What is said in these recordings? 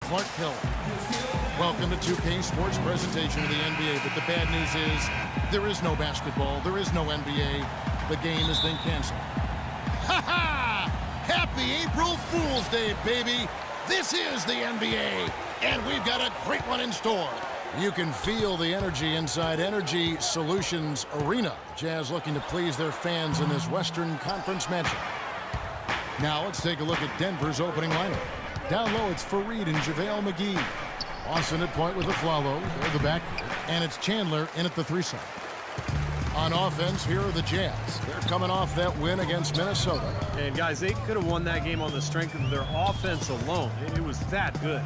Clark Hill. Welcome to 2K Sports presentation of the NBA, but the bad news is there is no basketball, there is no NBA. The game has been canceled. Ha ha! Happy April Fool's Day, baby! This is the NBA, and we've got a great one in store. You can feel the energy inside Energy Solutions Arena. Jazz looking to please their fans in this Western Conference matchup. Now let's take a look at Denver's opening lineup. Down low, it's Fareed and JaVale McGee. Austin at point with a Flalo, they're the back, and it's Chandler in at the 3-side. On offense, here are the Jazz. They're coming off that win against Minnesota. And guys, they could have won that game on the strength of their offense alone. It was that good.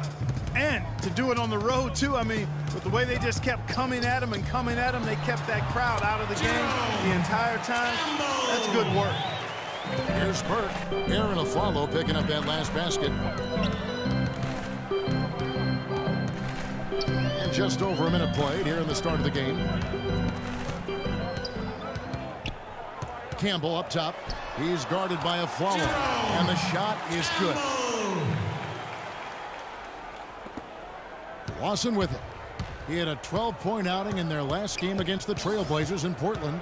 And to do it on the road, too. I mean, with the way they just kept coming at them and coming at them, they kept that crowd out of the game the entire time. That's good work. Here's Burke. Aaron Aflalo picking up that last basket. And just over a minute played here in the start of the game. Campbell up top. He's guarded by Aflalo. And the shot is good. Lawson with it. He had a 12-point outing in their last game against the Trailblazers in Portland.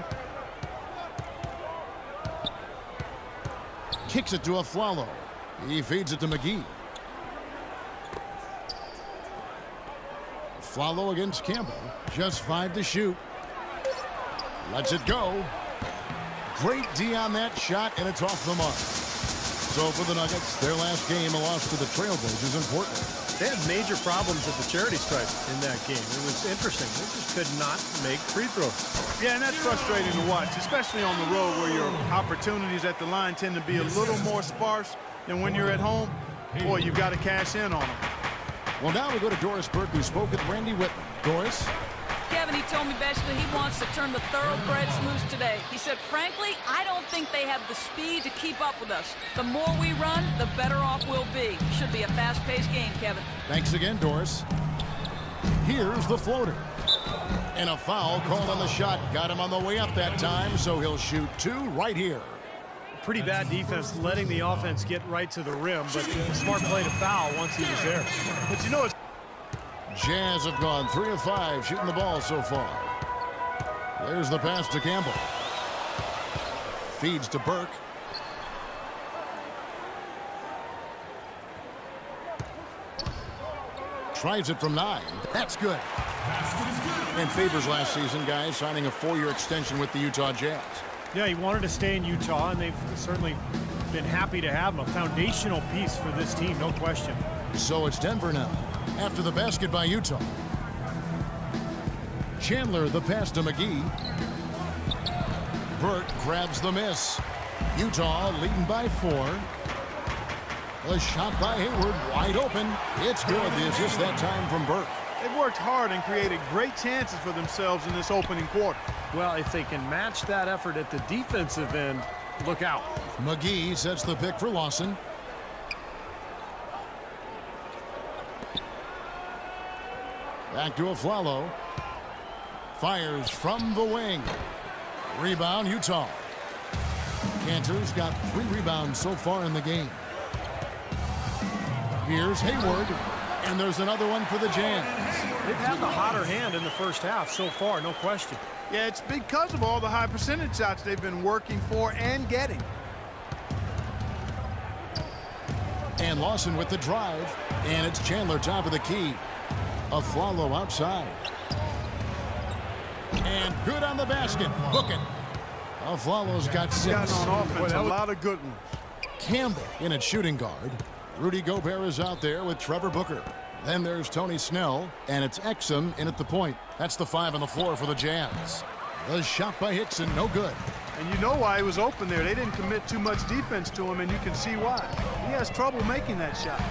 Kicks it to Aflalo. He feeds it to McGee. Aflalo against Campbell. Just 5 to shoot. Lets it go. Great D on that shot, and it's off the mark. So for the Nuggets, their last game, a loss to the Trailblazers in Portland. They had major problems at the charity stripe in that game. It was interesting. They just could not make free throws. Yeah, and that's frustrating to watch, especially on the road where your opportunities at the line tend to be a little more sparse than when you're at home. Boy, you've got to cash in on them. Well, now we go to Doris Burke, who spoke with Randy Whitman. Doris? Kevin, he told me basically he wants to turn the thoroughbreds loose today. He said, frankly, I don't think they have the speed to keep up with us. The more we run, the better off we'll be. Should be a fast-paced game, Kevin. Thanks again, Doris. Here's the floater. And a foul called on the shot. Got him on the way up that time, so he'll shoot 2 right here. Pretty bad defense letting the offense get right to the rim, but a smart play to foul once he was there. But you know, it's Jazz have gone 3 of 5 shooting the ball so far. There's the pass to Campbell. Feeds to Burke. Tries it from 9. That's good. And favors last season, guys, signing a 4-year extension with the Utah Jazz. Yeah, he wanted to stay in Utah, and they've certainly been happy to have him. A foundational piece for this team, no question. So it's Denver now, after the basket by Utah. Chandler, the pass to McGee. Burke grabs the miss. Utah leading by 4. A shot by Hayward, wide open. It's good. The assist that time from Burke. they've worked hard and created great chances for themselves in this opening quarter. Well, if they can match that effort at the defensive end, look out. McGee sets the pick for Lawson. Back to Aflalo. Fires from the wing. Rebound, Utah. Cantor's got 3 rebounds so far in the game. Here's Hayward. And there's another one for the Jazz. They've had the hotter hand in the first half so far, no question. Yeah, it's because of all the high percentage shots they've been working for and getting. And Lawson with the drive. And it's Chandler top of the key. Aflalo outside. And good on the basket. Book it. Aflalo's got 6. Got on offense, a lot of good ones. Campbell in at shooting guard. Rudy Gobert is out there with Trevor Booker. Then there's Tony Snell, and it's Exum in at the point. That's the 5 on the floor for the Jazz. The shot by Hickson, no good. And you know why he was open there. They didn't commit too much defense to him, and you can see why. He has trouble making that shot.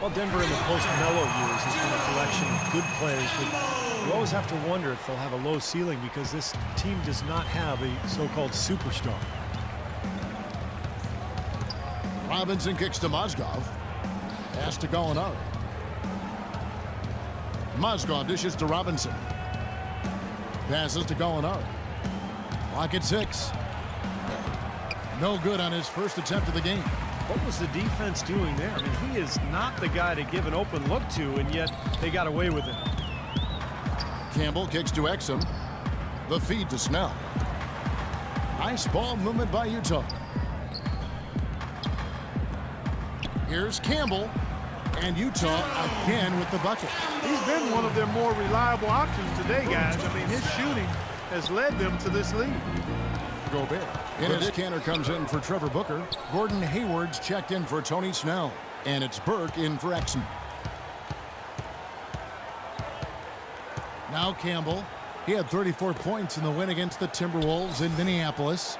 Well, Denver in the post-Melo years has been a collection of good players, but you always have to wonder if they'll have a low ceiling because this team does not have a so-called superstar. Robinson kicks to Mozgov. Pass to Gallinari. Mozgov dishes to Robinson. Passes to Gallinari. Clock at 6. No good on his first attempt of the game. What was the defense doing there? I mean, he is not the guy to give an open look to, and yet they got away with it. Campbell kicks to Exum. The feed to Snell. Nice ball movement by Utah. Here's Campbell. And Utah again with the bucket. He's been one of their more reliable options today, guys. I mean, his shooting has led them to this lead. Gobert. And as Canner comes in for Trevor Booker. Gordon Hayward's checked in for Tony Snell. And it's Burke in for Exum. Now Campbell. He had 34 points in the win against the Timberwolves in Minneapolis.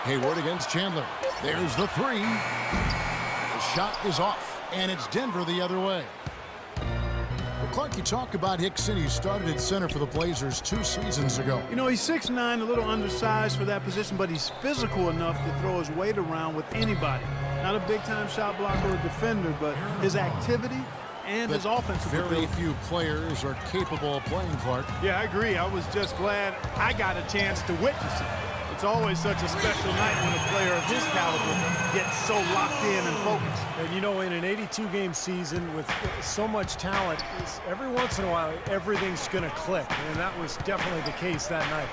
Hayward against Chandler. There's the three. The shot is off, and it's Denver the other way. Well, Clark, you talk about Hickson. He started at center for the Blazers 2 seasons ago. You know, he's 6'9", a little undersized for that position, but he's physical enough to throw his weight around with anybody. Not a big-time shot blocker or defender, but his activity and his offensive ability. Very few players are capable of playing, Clark. Yeah, I agree. I was just glad I got a chance to witness it. It's always such a special night when a player of his caliber gets so locked in and focused. And you know, in an 82-game season with so much talent, every once in a while, everything's going to click. And that was definitely the case that night.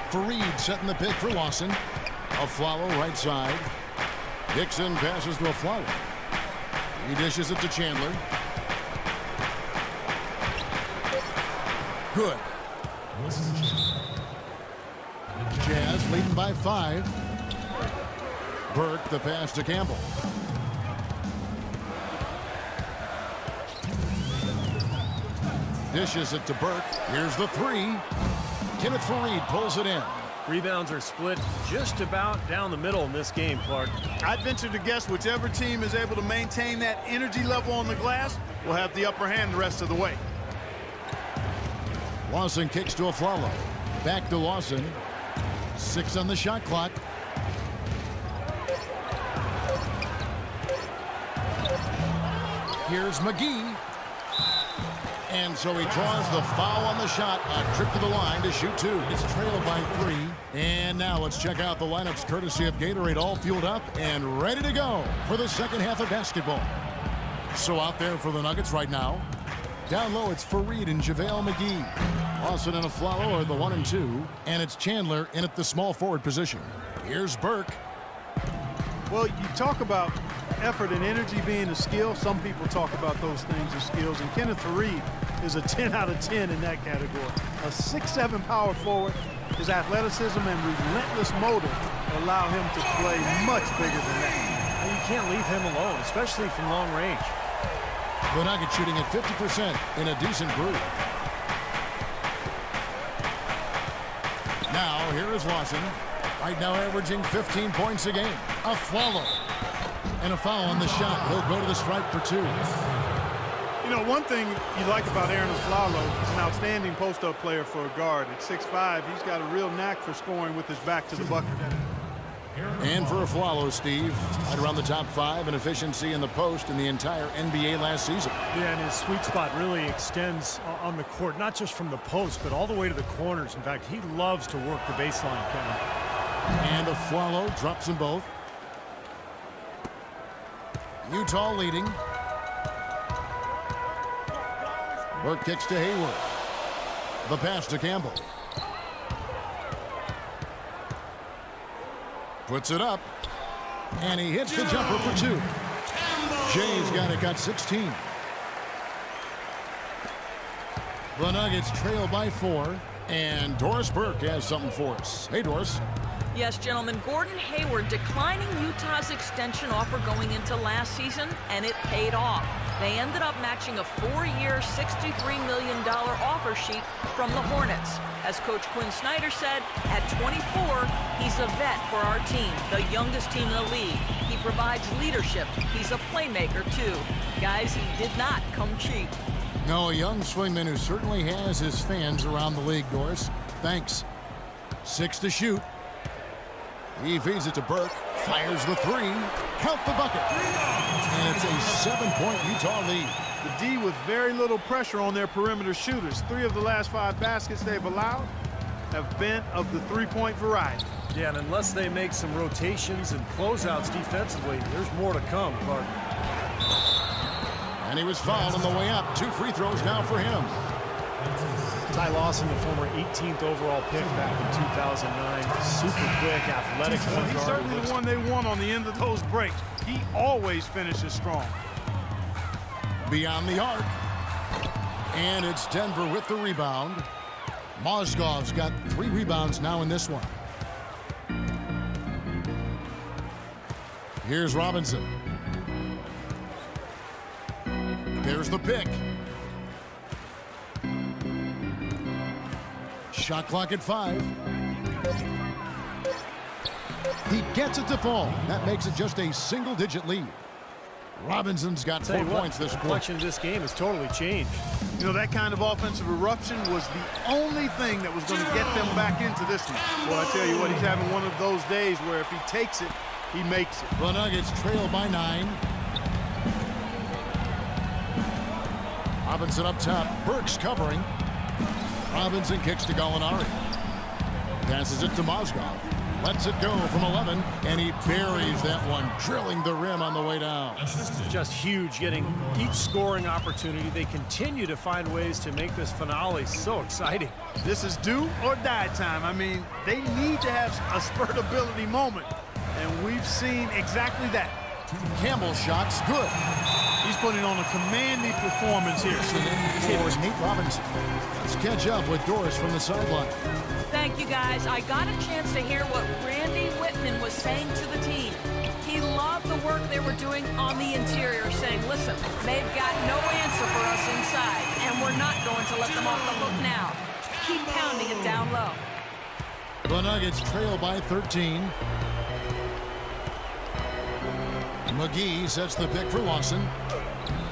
Fareed setting the pick for Lawson. Aflalo right side. Hickson passes to Aflalo. He dishes it to Chandler. Good. Jazz leading by 5. Burke the pass to Campbell. Dishes it to Burke. Here's the 3. Kenneth Fareed pulls it in. Rebounds are split just about down the middle in this game, Clark. I'd venture to guess whichever team is able to maintain that energy level on the glass will have the upper hand the rest of the way. Lawson kicks to Aflalo. Back to Lawson. 6 on the shot clock. Here's McGee. And so he draws the foul on the shot. A trip to the line to shoot 2. It's trailed by 3. And now let's check out the lineups courtesy of Gatorade, all fueled up and ready to go for the second half of basketball. So out there for the Nuggets right now. Down low, it's Fareed and JaVale McGee. Lawson and Aflalo are the 1 and 2. And it's Chandler in at the small forward position. Here's Burke. Well, you talk about effort and energy being a skill. Some people talk about those things as skills. And Kenneth Fareed is a 10 out of 10 in that category. A 6'7" power forward. His athleticism and relentless motor allow him to play much bigger than that. And you can't leave him alone, especially from long range. The Nuggets shooting at 50% in a decent groove. Now, here is Lawson. Right now averaging 15 points a game. Aflalo. And a foul on the shot. He'll go to the stripe for 2. You know, one thing you like about Aaron Aflalo, he's an outstanding post-up player for a guard. At 6'5", he's got a real knack for scoring with his back to the bucket. And for Aflalo, Steve, right around the top 5 in efficiency in the post in the entire NBA last season. Yeah, and his sweet spot really extends on the court, not just from the post, but all the way to the corners. In fact, he loves to work the baseline, Kevin. And Aflalo drops them both. Utah leading. Burke kicks to Hayward. The pass to Campbell. Puts it up. And he hits the jumper for 2. Jay's got 16. The Nuggets trail by 4. And Doris Burke has something for us. Hey, Doris. Yes, gentlemen, Gordon Hayward declining Utah's extension offer going into last season, and it paid off. They ended up matching a 4-year, $63 million offer sheet from the Hornets. As Coach Quinn Snyder said, at 24, he's a vet for our team, the youngest team in the league. He provides leadership. He's a playmaker, too. Guys, he did not come cheap. No, a young swingman who certainly has his fans around the league, Doris. Thanks. 6 to shoot. He feeds it to Burke. Fires the 3. Count the bucket. And it's a 7-point Utah lead. The D with very little pressure on their perimeter shooters. 3 of the last 5 baskets they've allowed have been of the 3-point variety. Yeah, and unless they make some rotations and closeouts defensively, there's more to come, Clark. And he was fouled on the way up. 2 free throws now for him. Ty Lawson, the former 18th overall pick back in 2009. Super quick, athletic point guard. He's certainly the one they want on the end of those breaks. He always finishes strong. Beyond the arc. And it's Denver with the rebound. Mozgov's got 3 rebounds now in this one. Here's Robinson. There's the pick. Shot clock at 5. He gets it to fall. That makes it just a single-digit lead. Robinson's got 4 points this quarter. The complexion of this game has totally changed. You know, that kind of offensive eruption was the only thing that was going to get them back into this one. Well, I tell you what, he's having one of those days where if he takes it, he makes it. The Nuggets trail by 9. Robinson up top. Burks covering. Robinson kicks to Gallinari. Passes it to Mozgov. Lets it go from 11, and he buries that one, drilling the rim on the way down. Just huge, getting each scoring opportunity. They continue to find ways to make this finale so exciting. This is do or die time. I mean, they need to have a spurt ability moment, and we've seen exactly that. Campbell's shot's good. He's putting on a commanding performance here. Here's Nate Robinson. Let's catch up with Doris from the sideline. Thank you, guys. I got a chance to hear what Randy Whitman was saying to the team. He loved the work they were doing on the interior, saying, listen, they've got no answer for us inside, and we're not going to let them off the hook now. Keep pounding it down low. The Nuggets trail by 13. McGee sets the pick for Lawson.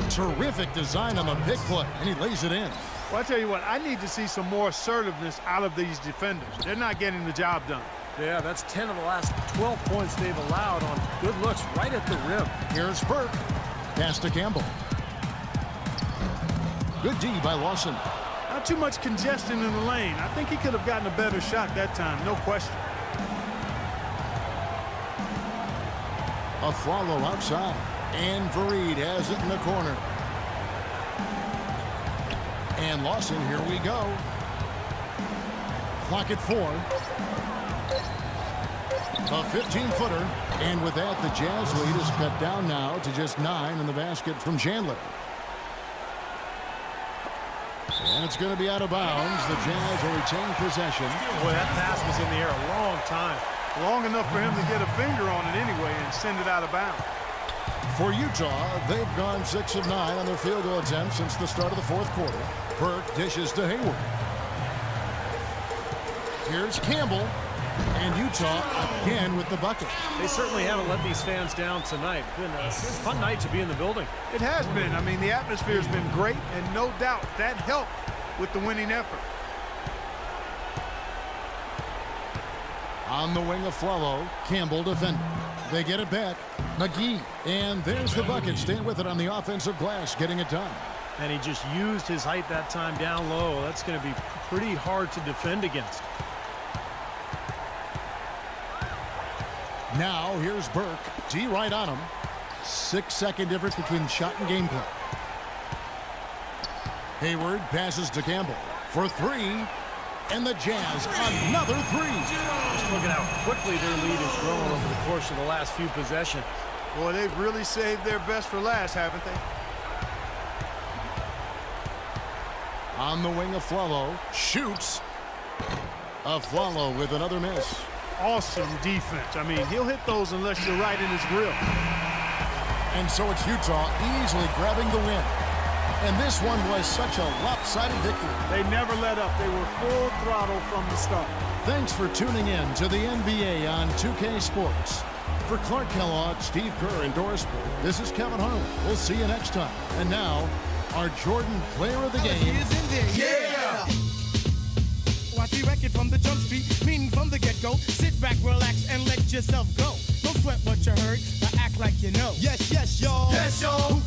Terrific design on the pick play, and he lays it in. Well, I tell you what, I need to see some more assertiveness out of these defenders. They're not getting the job done. Yeah, that's 10 of the last 12 points they've allowed on good looks right at the rim. Here's Burke. Pass to Campbell. Good D by Lawson. Not too much congestion in the lane. I think he could have gotten a better shot that time, no question. Aflalo outside. And Fareed has it in the corner. And Lawson, here we go. Clock at 4. A 15-footer. And with that, the Jazz lead is cut down now to just 9 in the basket from Chandler. And it's going to be out of bounds. The Jazz will retain possession. Boy, that pass was in the air a long time. Long enough for him to get a finger on it anyway and send it out of bounds. For Utah, they've gone 6 of 9 on their field goal attempts since the start of the fourth quarter. Burke dishes to Hayward. Here's Campbell. And Utah again with the bucket. They certainly haven't let these fans down tonight. It's been a fun night to be in the building. It has been. I mean, the atmosphere has been great, and no doubt that helped with the winning effort. On the wing of Flalo, Campbell defending. They get it back. McGee. And there's the bucket. Staying with it on the offensive glass, getting it done. And he just used his height that time down low. That's going to be pretty hard to defend against. Now, here's Burke. D right on him. 6-second difference between shot and game clock. Hayward passes to Campbell for 3. And the Jazz, another 3. Just look at how quickly their lead has grown over the course of the last few possessions. Boy, they've really saved their best for last, haven't they? On the wing of Flalo, shoots. Flalo with another miss. Awesome defense. I mean, he'll hit those unless you're right in his grill. And so it's Utah easily grabbing the win. And this one was such a lopsided victory. They never let up. They were full throttle from the start. Thanks for tuning in to the NBA on 2K Sports. For Clark Kellogg, Steve Kerr, and Doris Burke, this is Kevin Harlan. We'll see you next time. And now, our Jordan Player of the Game. Yeah! Watch me wreck it from the jump street, meaning from the get-go. Sit back, relax, and let yourself go. Don't sweat what you heard, but act like you know. Yes, yes, y'all. Yes, y'all.